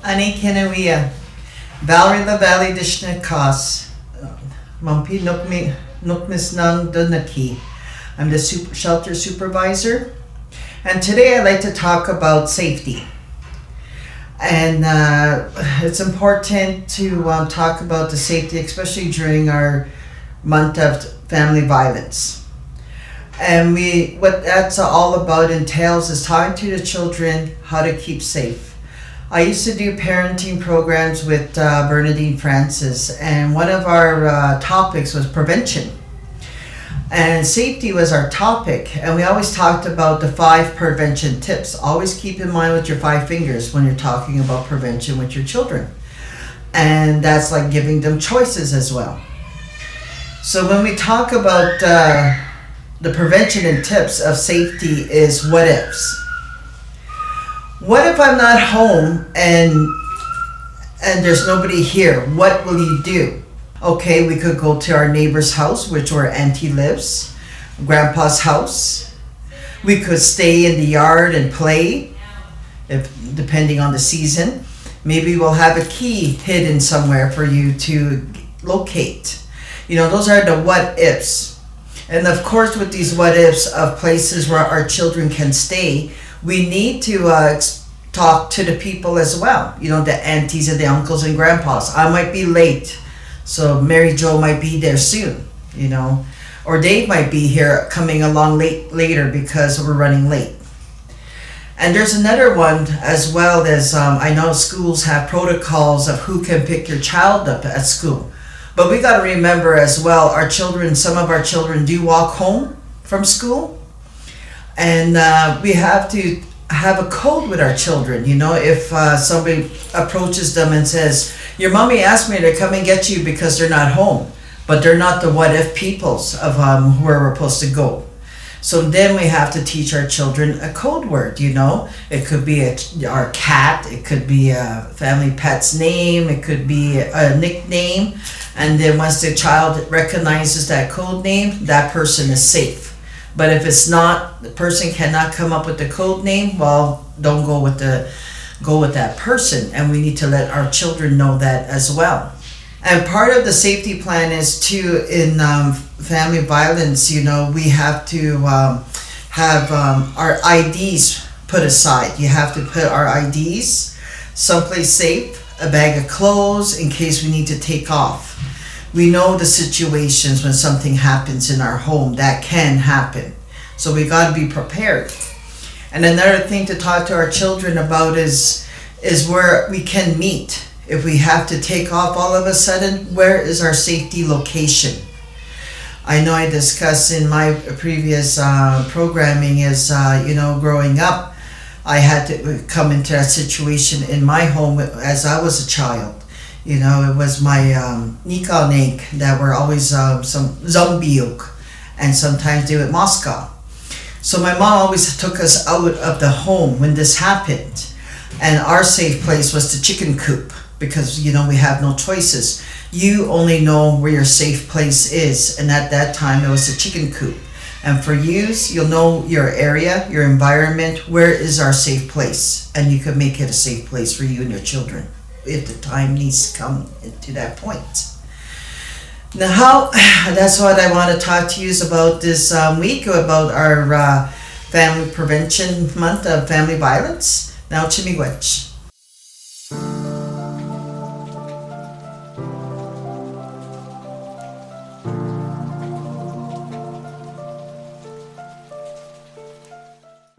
Ani Kenawia, Valerie La Valley Dishnakas, Mumpi Nukmis Nang Dunaki. I'm the shelter supervisor, and today I'd like to talk about safety. And it's important to talk about the safety, especially during our month of family violence. And what that's all about entails is talking to the children how to keep safe. I used to do parenting programs with Bernadine Francis, and one of our topics was prevention. And safety was our topic, and we always talked about the 5 prevention tips. Always keep in mind with your 5 fingers when you're talking about prevention with your children. And that's like giving them choices as well. So when we talk about the prevention and tips of safety is what ifs. What if I'm not home and there's nobody here? What will you do? Okay, we could go to our neighbor's house, which where auntie lives, grandpa's house. We could stay in the yard and play, depending on the season. Maybe we'll have a key hidden somewhere for you to locate. Those are the what ifs. And of course, with these what ifs of places where our children can stay, we need to talk to the people as well. The aunties and the uncles and grandpas. I might be late, so Mary Jo might be there soon, or Dave might be here coming along later because we're running late. And there's another one as well as I know schools have protocols of who can pick your child up at school. But we got to remember as well, some of our children do walk home from school. And we have to have a code with our children. If somebody approaches them and says, your mommy asked me to come and get you because they're not home. But they're not the what if peoples of where we're supposed to go. So then we have to teach our children a code word, It could be our cat, it could be a family pet's name, it could be a nickname. And then once the child recognizes that code name, that person is safe. But if it's not, the person cannot come up with the code name, well, don't go with that person. And we need to let our children know that as well. And part of the safety plan is too, in family violence, we have to have our IDs put aside. You have to put our IDs someplace safe, a bag of clothes in case we need to take off. We know the situations when something happens in our home that can happen. So we got to be prepared. And another thing to talk to our children about is where we can meet. If we have to take off all of a sudden, where is our safety location? I know I discussed in my previous programming is, growing up, I had to come into that situation in my home as I was a child. It was my Nikalnik that were always some Zombiuk, and sometimes they would Moscow. So my mom always took us out of the home when this happened. And our safe place was the chicken coop. Because we have no choices. You only know where your safe place is, and at that time it was a chicken coop. And for you'll know your area, your environment, where is our safe place, and you could make it a safe place for you and your children if the time needs to come to that point. Now, that's what I want to talk to you about this week, about our family prevention month of family violence. Now, Chimigwech.